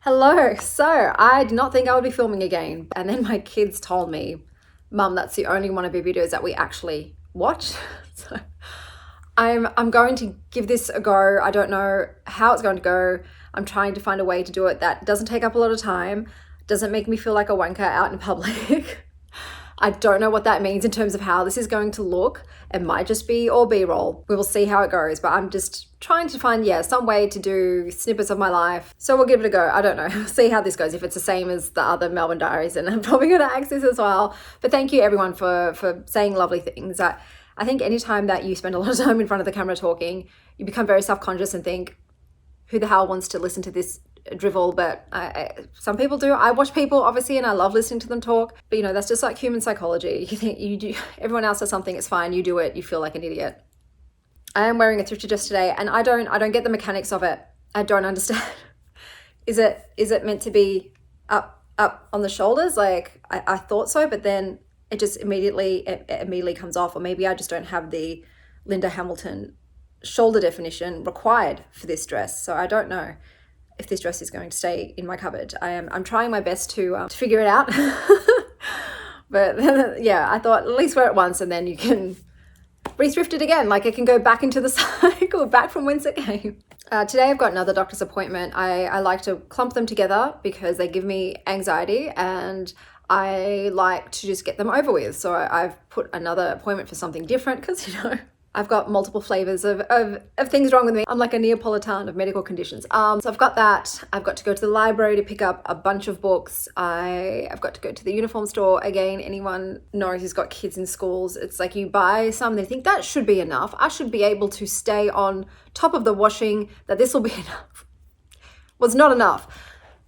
Hello. So I did not think I would be filming again. And then my kids told me, Mum, that's the only one of your videos that we actually watch. So I'm going to give this a go. I don't know how it's going to go. I'm trying to find a way to do it that doesn't take up a lot of time, doesn't make me feel like a wanker out in public. I don't know what that means in terms of how this is going to look. It might just be all B-roll. We will see how it goes, but I'm just trying to find, some way to do snippets of my life. So we'll give it a go. I don't know. See how this goes. If it's the same as the other Melbourne diaries, and I'm probably going to access as well. But thank you everyone for saying lovely things. I think anytime that you spend a lot of time in front of the camera talking, you become very self-conscious and think, who the hell wants to listen to this drivel? But some people do. I watch people obviously and I love listening to them talk, but that's just like human psychology. You think you do, everyone else does something, it's fine, you do it, you feel like an idiot. I am wearing a thrifted dress today and I don't get the mechanics of it. I don't understand. Is it meant to be up on the shoulders? Like I thought so, but then it just immediately comes off, or maybe I just don't have the Linda Hamilton shoulder definition required for this dress. So I don't know if this dress is going to stay in my cupboard. I'm trying my best to figure it out. But yeah, I thought at least wear it once and then you can re-thrift it again. Like it can go back into the cycle, back from whence it came. Today I've got another doctor's appointment. I like to clump them together because they give me anxiety and I like to just get them over with. So I've put another appointment for something different because, I've got multiple flavors of things wrong with me. I'm like a Neapolitan of medical conditions. So I've got that. I've got to go to the library to pick up a bunch of books. I've got to go to the uniform store. Again, anyone knows who's got kids in schools, it's like you buy some, they think that should be enough. I should be able to stay on top of the washing, that this will be enough. Well, it's not enough.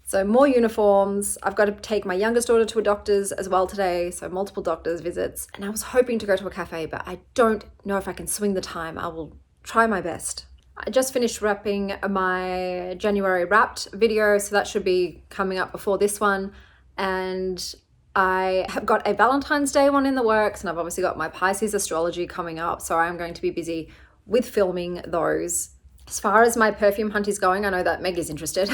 So more uniforms. I've got to take my youngest daughter to a doctor's as well today. So multiple doctor's visits. And I was hoping to go to a cafe, but I don't know if I can swing the time. I will try my best. I just finished wrapping my January wrapped video. So that should be coming up before this one. And I have got a Valentine's Day one in the works. And I've obviously got my Pisces astrology coming up. So I'm going to be busy with filming those. As far as my perfume hunt is going, I know that Meg is interested.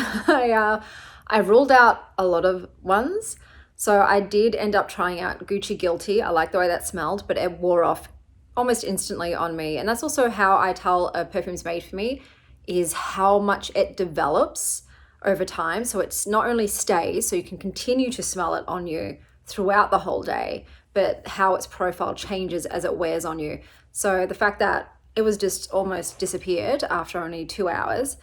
I ruled out a lot of ones. So I did end up trying out Gucci Guilty. I like the way that smelled, but it wore off almost instantly on me. And that's also how I tell a perfume's made for me, is how much it develops over time. So it's not only stays, so you can continue to smell it on you throughout the whole day, but how its profile changes as it wears on you. So the fact that it was just almost disappeared after only 2 hours,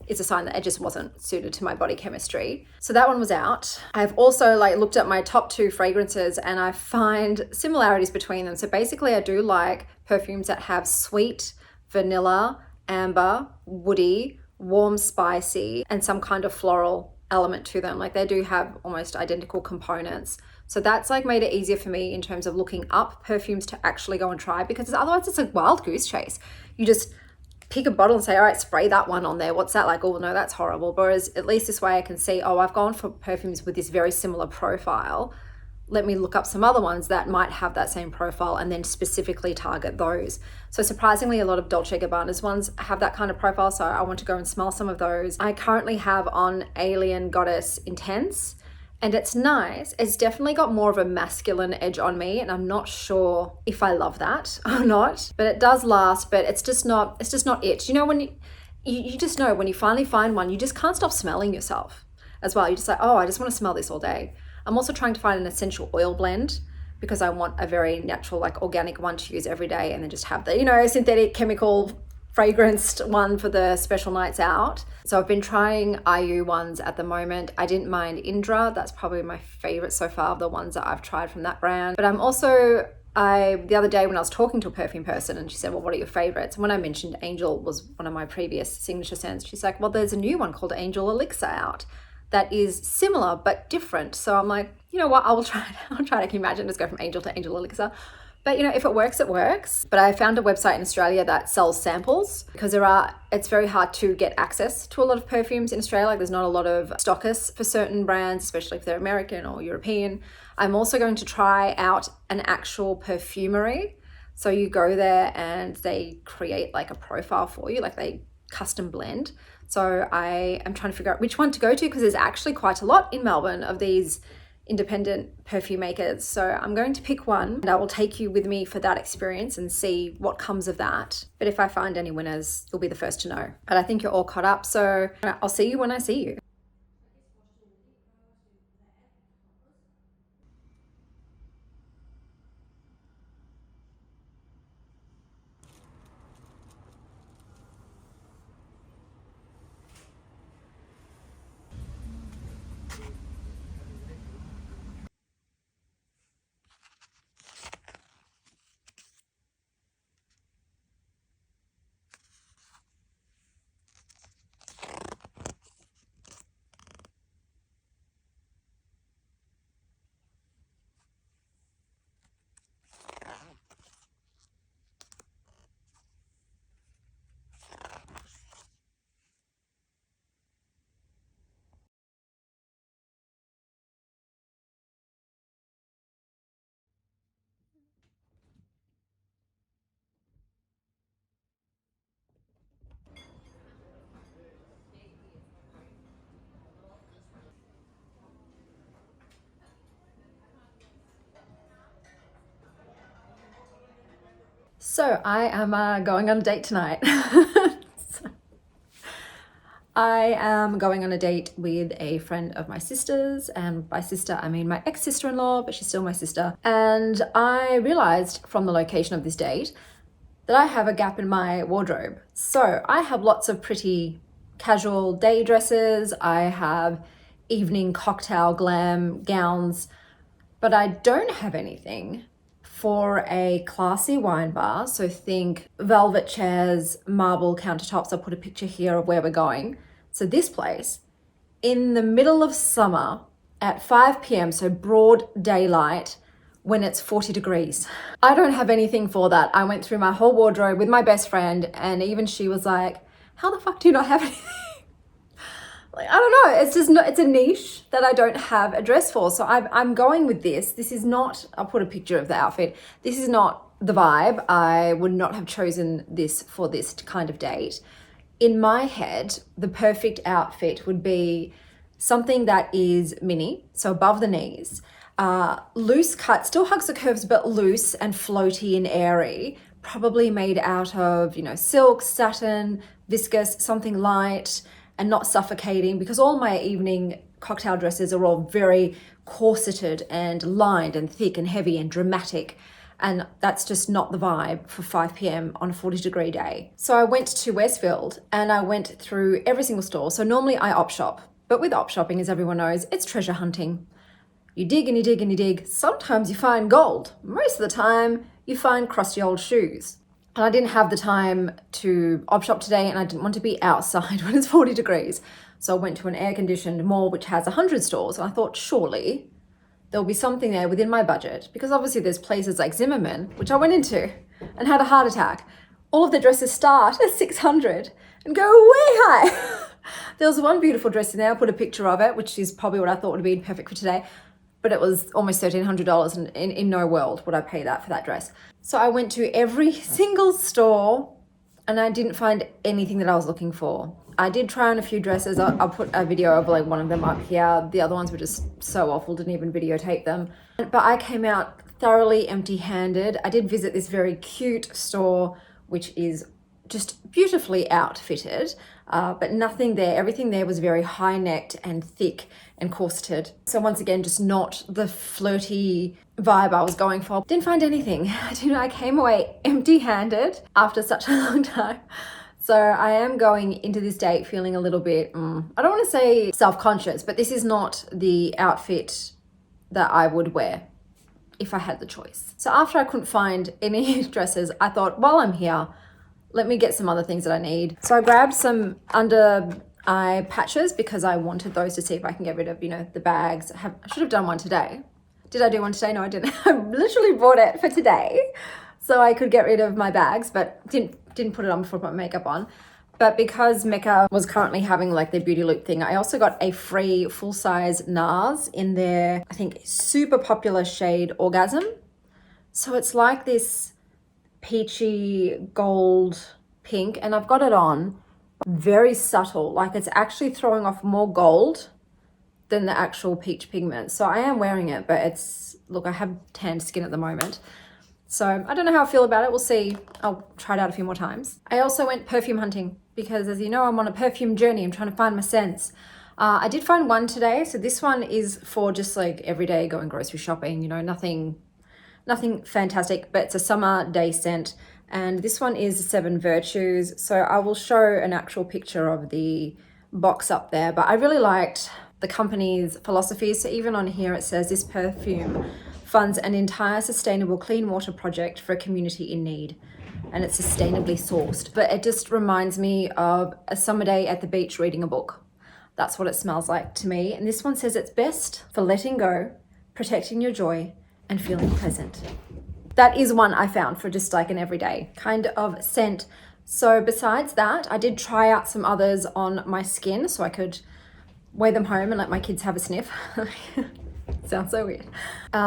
it's a sign that it just wasn't suited to my body chemistry. So that one was out. I've also looked at my top 2 fragrances and I find similarities between them. So basically I do like perfumes that have sweet, vanilla, amber, woody, warm, spicy, and some kind of floral element to them. Like they do have almost identical components. So that's made it easier for me in terms of looking up perfumes to actually go and try, because otherwise it's a wild goose chase. You just pick a bottle and say, all right, spray that one on there. What's that like? Oh, no, that's horrible. Whereas at least this way I can see, oh, I've gone for perfumes with this very similar profile. Let me look up some other ones that might have that same profile and then specifically target those. So surprisingly, a lot of Dolce & Gabbana's ones have that kind of profile. So I want to go and smell some of those. I currently have on Alien Goddess Intense. And it's nice. It's definitely got more of a masculine edge on me, and I'm not sure if I love that or not. But it does last, but it's just not it. When you just know when you finally find one, you just can't stop smelling yourself as well. You just like, oh, I just want to smell this all day. I'm also trying to find an essential oil blend because I want a very natural, organic one to use every day, and then just have the, synthetic chemical fragranced one for the special nights out. So I've been trying IU ones at the moment. I didn't mind Indra. That's probably my favorite so far of the ones that I've tried from that brand. But I'm also, the other day when I was talking to a perfume person and she said, well, what are your favorites? And when I mentioned Angel was one of my previous signature scents, she's like, well, there's a new one called Angel Elixir out that is similar but different. So I'm like, you know what, I will try it. I'll try it. Can you imagine just go from Angel to Angel Elixir? But if it works, it works. But I found a website in Australia that sells samples because it's very hard to get access to a lot of perfumes in Australia. There's not a lot of stockists for certain brands, especially if they're American or European. I'm also going to try out an actual perfumery. So you go there and they create a profile for you, they custom blend. So I am trying to figure out which one to go to, because there's actually quite a lot in Melbourne of these independent perfume makers. So I'm going to pick one and I will take you with me for that experience and see what comes of that. But if I find any winners, you'll be the first to know. But I think you're all caught up, so I'll see you when I see you. So I am going on a date tonight. I am going on a date with a friend of my sister's, and by sister I mean my ex-sister-in-law, but she's still my sister. And I realized from the location of this date that I have a gap in my wardrobe. So I have lots of pretty casual day dresses, I have evening cocktail glam gowns, but I don't have anything for a classy wine bar. So think velvet chairs, marble countertops. I'll put a picture here of where we're going. So this place, in the middle of summer at 5 p.m, so broad daylight, when it's 40 degrees. I don't have anything for that. I went through my whole wardrobe with my best friend, and even she was like, how the fuck do you not have anything? Like, I don't know, it's just not, it's a niche that I don't have a dress for. So I'm going with this. This is not, I'll put a picture of the outfit. This is not the vibe. I would not have chosen this for this kind of date. In my head, the perfect outfit would be something that is mini, so above the knees, loose cut, still hugs the curves, but loose and floaty and airy, probably made out of, you know, silk, satin, viscose, something light and not suffocating, because all my evening cocktail dresses are all very corseted and lined and thick and heavy and dramatic. And that's just not the vibe for 5 p.m. on a 40-degree day. So I went to Westfield and I went through every single store. So normally I op shop, but with op shopping, as everyone knows, it's treasure hunting. You dig and you dig and you dig. Sometimes you find gold. Most of the time you find crusty old shoes. And I didn't have the time to op shop today, and I didn't want to be outside when it's 40 degrees. So I went to an air-conditioned mall which has 100 stores, and I thought surely there'll be something there within my budget, because obviously there's places like Zimmerman, which I went into and had a heart attack. All of the dresses start at 600 and go way high. There was one beautiful dress in there, I put a picture of it, which is probably what I thought would be perfect for today, but it was almost $1,300, and in no world would I pay that for that dress. So I went to every single store and I didn't find anything that I was looking for. I did try on a few dresses. I'll put a video of like one of them up here. The other ones were just so awful, didn't even videotape them. But I came out thoroughly empty-handed. I did visit this very cute store, which is just beautifully outfitted, but nothing there. Everything there was very high-necked and thick and corseted. So once again, just not the flirty vibe I was going for. Didn't find anything. I came away empty-handed after such a long time. So I am going into this date feeling a little bit, I don't want to say self-conscious, but this is not the outfit that I would wear if I had the choice. So after I couldn't find any dresses, I thought, while I'm here, let me get some other things that I need. So I grabbed some under eye patches because I wanted those to see if I can get rid of, the bags. I should have done one today. Did I do one today? No, I didn't. I literally bought it for today so I could get rid of my bags, but didn't put it on before I put makeup on. But because Mecca was currently having like their beauty loop thing, I also got a free full-size NARS in their, I think, super popular shade Orgasm. So it's like this peachy gold pink, and I've got it on Very subtle, like it's actually throwing off more gold than the actual peach pigment. So I am wearing it, but it's, look, I have tanned skin at the moment. So I don't know how I feel about it. We'll see. I'll try it out a few more times. I also went perfume hunting because, as you know, I'm on a perfume journey. I'm trying to find my scents. I did find one today. So this one is for just like everyday going grocery shopping, you know, nothing fantastic, but it's a summer day scent. And this one is 7 Virtues. So I will show an actual picture of the box up there, but I really liked the company's philosophy. So even on here, it says this perfume funds an entire sustainable clean water project for a community in need. And it's sustainably sourced. But it just reminds me of a summer day at the beach reading a book. That's what it smells like to me. And this one says it's best for letting go, protecting your joy, and feeling present. That is one I found for just like an everyday kind of scent. So besides that, I did try out some others on my skin so I could wear them home and let my kids have a sniff. Sounds so weird.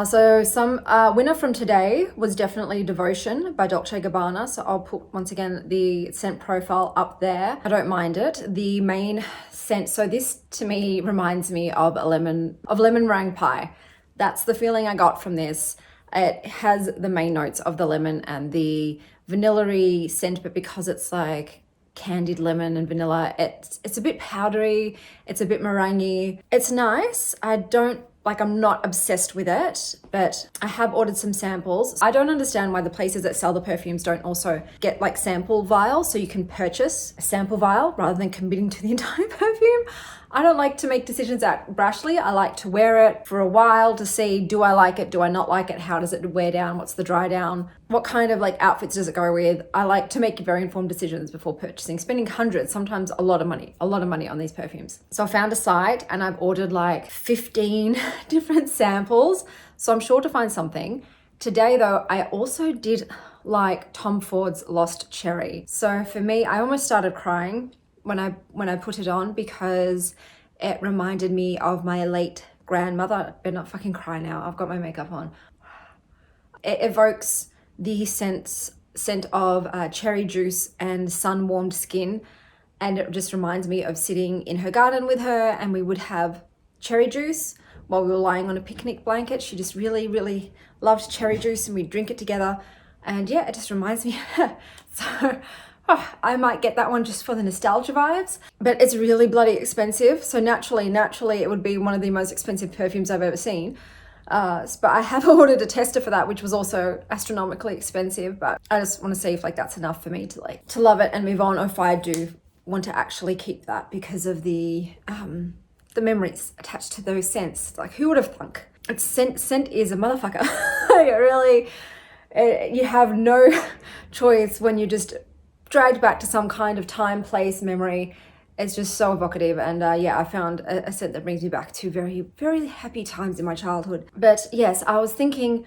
So some winner from today was definitely Devotion by Dolce & Gabbana. So I'll put, once again, the scent profile up there. I don't mind it. The main scent, so this to me reminds me of lemon meringue pie. That's the feeling I got from this. It has the main notes of the lemon and the vanilla-y scent, but because it's like candied lemon and vanilla, it's a bit powdery, it's a bit meringue. It's nice. I'm not obsessed with it, but I have ordered some samples. I don't understand why the places that sell the perfumes don't also get like sample vials so you can purchase a sample vial rather than committing to the entire perfume. I don't like to make decisions out brashly. I like to wear it for a while to see, do I like it? Do I not like it? How does it wear down? What's the dry down? What kind of like outfits does it go with? I like to make very informed decisions before purchasing, spending hundreds, sometimes a lot of money on these perfumes. So I found a site and I've ordered like 15 different samples. So I'm sure to find something. Today though, I also did like Tom Ford's Lost Cherry. So for me, I almost started crying when I put it on because it reminded me of my late grandmother. I better not fucking cry now. I've got my makeup on. It evokes the scent of cherry juice and sun-warmed skin. And it just reminds me of sitting in her garden with her and we would have cherry juice while we were lying on a picnic blanket. She just really, really loved cherry juice and we'd drink it together. And yeah, it just reminds me. So I might get that one just for the nostalgia vibes, but it's really bloody expensive. So naturally, it would be one of the most expensive perfumes I've ever seen. But I have ordered a tester for that, which was also astronomically expensive, but I just want to see if like that's enough for me to love it and move on, or if I do want to actually keep that because of the memories attached to those scents. Like, who would have thunk? It's scent is a motherfucker. Like, really, you have no choice when you just dragged back to some kind of time, place, memory. It's just so evocative. And yeah, I found a scent that brings me back to very, very happy times in my childhood. But yes, I was thinking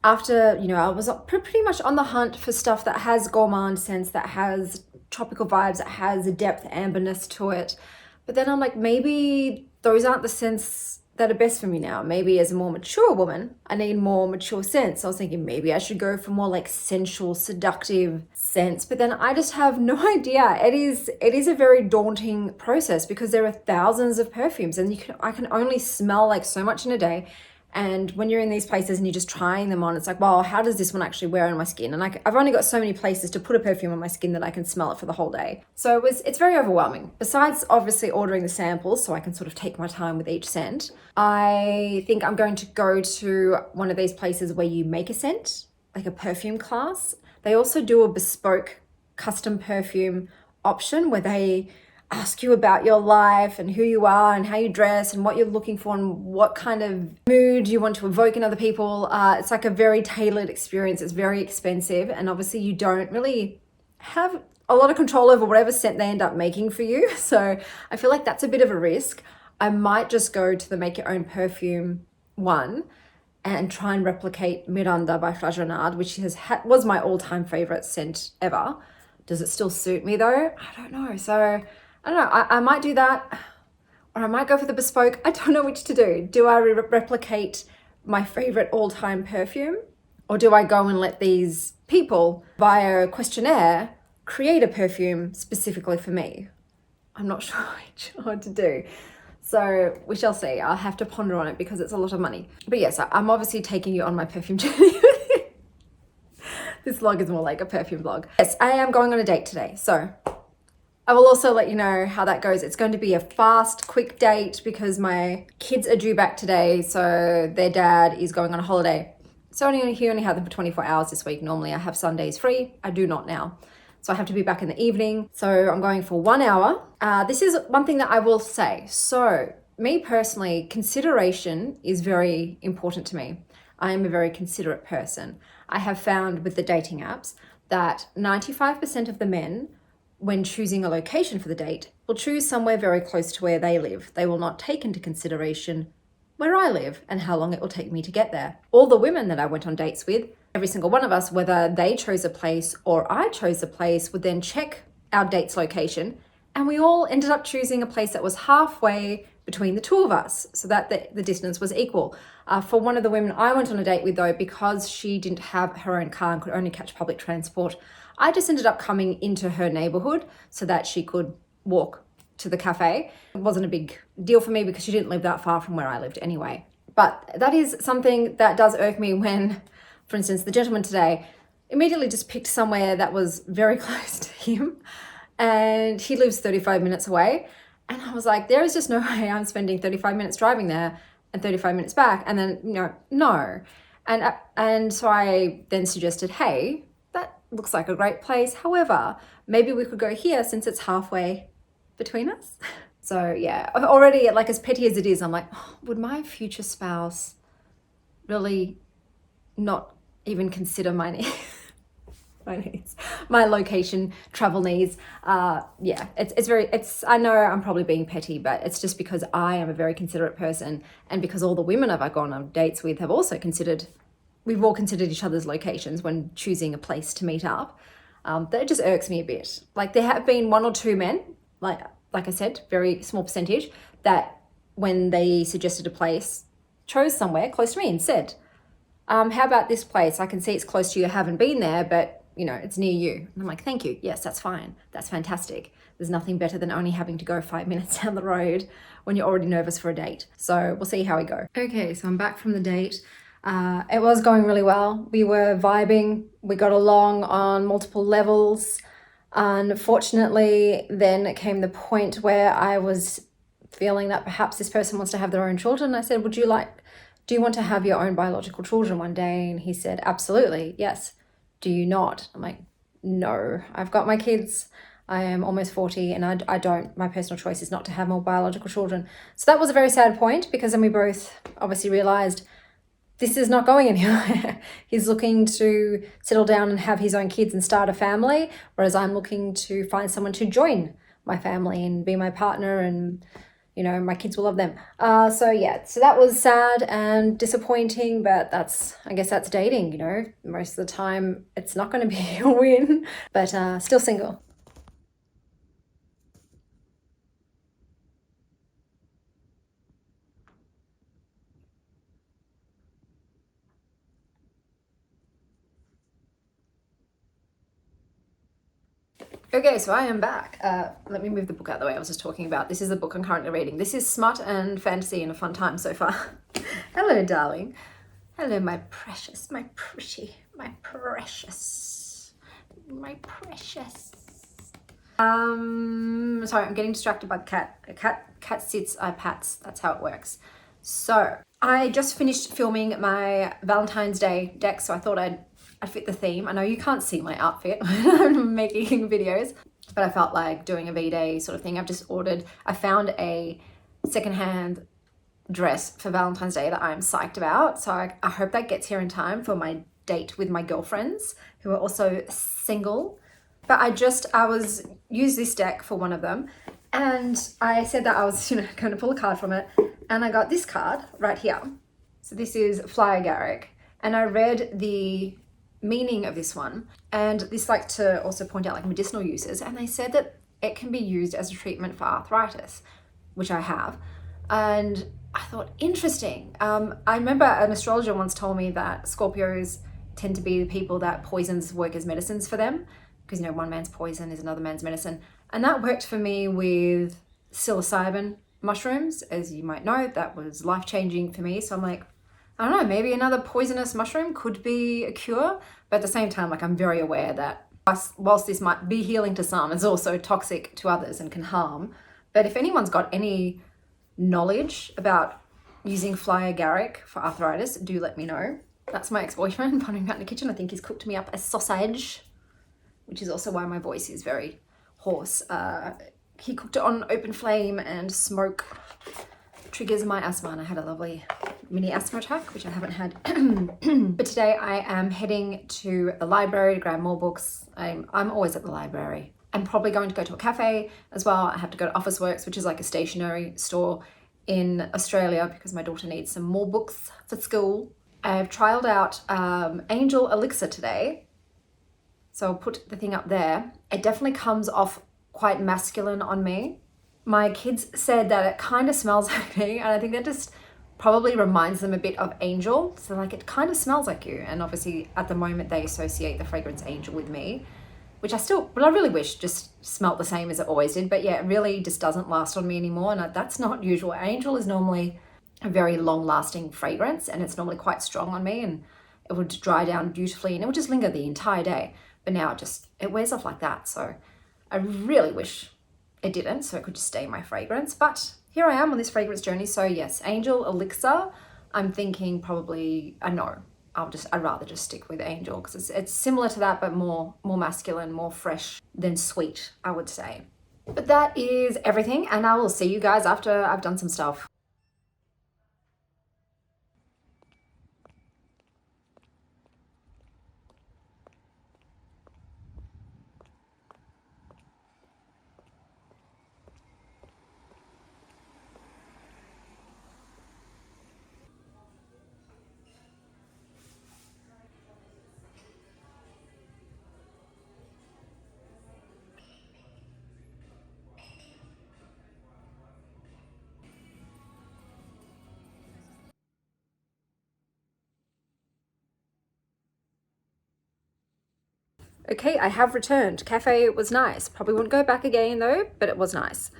after, you know, I was pretty much on the hunt for stuff that has gourmand scents, that has tropical vibes, that has a depth, amberness to it. But then I'm like, maybe those aren't the scents that are best for me now. Maybe as a more mature woman, I need more mature scents. So I was thinking maybe I should go for more like sensual, seductive scents. But then I just have no idea. It is a very daunting process because there are thousands of perfumes and I can only smell like so much in a day. And when you're in these places and you're just trying them on, it's like, well, how does this one actually wear on my skin? And I've only got so many places to put a perfume on my skin that I can smell it for the whole day. So it's very overwhelming. Besides obviously ordering the samples so I can sort of take my time with each scent, I think I'm going to go to one of these places where you make a scent, like a perfume class. They also do a bespoke custom perfume option where they ask you about your life and who you are and how you dress and what you're looking for and what kind of mood you want to evoke in other people. It's like a very tailored experience. It's very expensive. And obviously you don't really have a lot of control over whatever scent they end up making for you. So I feel like that's a bit of a risk. I might just go to the make your own perfume one and try and replicate Miranda by Fragonard, which was my all-time favorite scent ever. Does it still suit me though? I don't know. So I don't know, I might do that, or I might go for the bespoke. I don't know which to do. Do I replicate my favorite all-time perfume? Or do I go and let these people, via a questionnaire, create a perfume specifically for me? I'm not sure what to do. So we shall see. I'll have to ponder on it because it's a lot of money. But yes, I'm obviously taking you on my perfume journey. This vlog is more like a perfume vlog. Yes, I am going on a date today. So I will also let you know how that goes. It's going to be a fast, quick date because my kids are due back today. So their dad is going on a holiday. So he only had them for 24 hours this week. Normally I have Sundays free. I do not now. So I have to be back in the evening. So I'm going for 1 hour. This is one thing that I will say. So me personally, consideration is very important to me. I am a very considerate person. I have found with the dating apps that 95% of the men, when choosing a location for the date, will choose somewhere very close to where they live. They will not take into consideration where I live and how long it will take me to get there. All the women that I went on dates with, every single one of us, whether they chose a place or I chose a place, would then check our date's location, and we all ended up choosing a place that was halfway between the two of us, so that the distance was equal. For one of the women I went on a date with, though, because she didn't have her own car and could only catch public transport, I just ended up coming into her neighborhood so that she could walk to the cafe. It wasn't a big deal for me because she didn't live that far from where I lived anyway. But that is something that does irk me when, for instance, the gentleman today immediately just picked somewhere that was very close to him, and he lives 35 minutes away. And I was like, there is just no way I'm spending 35 minutes driving there and 35 minutes back. And then, no. And so I then suggested, hey, that looks like a great place. However, maybe we could go here since it's halfway between us. So yeah, already, like, as petty as it is, I'm like, oh, would my future spouse really not even consider my needs? My location, travel needs. Yeah, I know I'm probably being petty, but it's just because I am a very considerate person, and because all the women I've gone on dates with have also we've all considered each other's locations when choosing a place to meet up. That just irks me a bit. Like, there have been 1 or 2 men, like I said, very small percentage, that when they suggested a place, chose somewhere close to me and said, how about this place? I can see it's close to you. I haven't been there, but it's near you. And I'm like, thank you. Yes, that's fine. That's fantastic. There's nothing better than only having to go 5 minutes down the road when you're already nervous for a date. So we'll see how we go. Okay, so I'm back from the date. It was going really well. We were vibing. We got along on multiple levels. Unfortunately, then it came the point where I was feeling that perhaps this person wants to have their own children. I said, do you want to have your own biological children one day? And he said, absolutely, yes. Do you not? I'm like, no, I've got my kids. I am almost 40 and I don't, my personal choice is not to have more biological children. So that was a very sad point, because then we both obviously realized this is not going anywhere. He's looking to settle down and have his own kids and start a family, whereas I'm looking to find someone to join my family and be my partner, and my kids will love them. So that was sad and disappointing, but I guess that's dating, most of the time it's not going to be a win, but still single. Okay, so I am back. Let me move the book out of the way I was just talking about. This is the book I'm currently reading. This is smut and fantasy and a fun time so far. Hello, darling. Hello, my precious, my pretty, my precious, my precious. Sorry, I'm getting distracted by the cat. A cat sits, I pats. That's how it works. So I just finished filming my Valentine's Day deck, so I thought I'd fit the theme. I know you can't see my outfit when I'm making videos, but I felt like doing a V-Day sort of thing. I found a secondhand dress for Valentine's Day that I'm psyched about. So I hope that gets here in time for my date with my girlfriends who are also single. But I was used this deck for one of them, and I said that I was going to pull a card from it, and I got this card right here. So this is Fly Agaric, and I read the meaning of this one, and this like to also point out like medicinal uses, and they said that it can be used as a treatment for arthritis, which I have, and I thought, interesting. I remember an astrologer once told me that Scorpios tend to be the people that poisons work as medicines for them, because one man's poison is another man's medicine. And that worked for me with psilocybin mushrooms. As you might know, that was life-changing for me. So I'm like, I don't know, maybe another poisonous mushroom could be a cure. But at the same time, like, I'm very aware that whilst this might be healing to some, it's also toxic to others and can harm. But if anyone's got any knowledge about using fly agaric for arthritis, do let me know. That's my ex-boyfriend putting out in the kitchen. I think he's cooked me up a sausage, which is also why my voice is very hoarse. He cooked it on open flame, and smoke triggers my asthma, and I had a lovely mini asthma attack, which I haven't had. But today I am heading to the library to grab more books. I'm always at the library. I'm probably going to go to a cafe as well. I have to go to Officeworks, which is like a stationery store in Australia, because my daughter needs some more books for school. I've trialed out Angel Elixir today, so I'll put the thing up there. It definitely comes off quite masculine on me. My kids said that it kind of smells like me, and I think that just probably reminds them a bit of Angel. So like, it kind of smells like you. And obviously at the moment they associate the fragrance Angel with me, which I really wish just smelt the same as it always did. But yeah, it really just doesn't last on me anymore. And that's not usual. Angel is normally a very long lasting fragrance, and it's normally quite strong on me, and it would dry down beautifully and it would just linger the entire day. But now it wears off like that. So I really wish it didn't, so it could just stay my fragrance. But here I am on this fragrance journey. So yes, Angel Elixir. I'm thinking probably, no, I'd rather just stick with Angel, because it's similar to that, but more masculine, more fresh than sweet, I would say. But that is everything, and I will see you guys after I've done some stuff. Okay, I have returned. Cafe was nice. Probably wouldn't go back again though, but it was nice.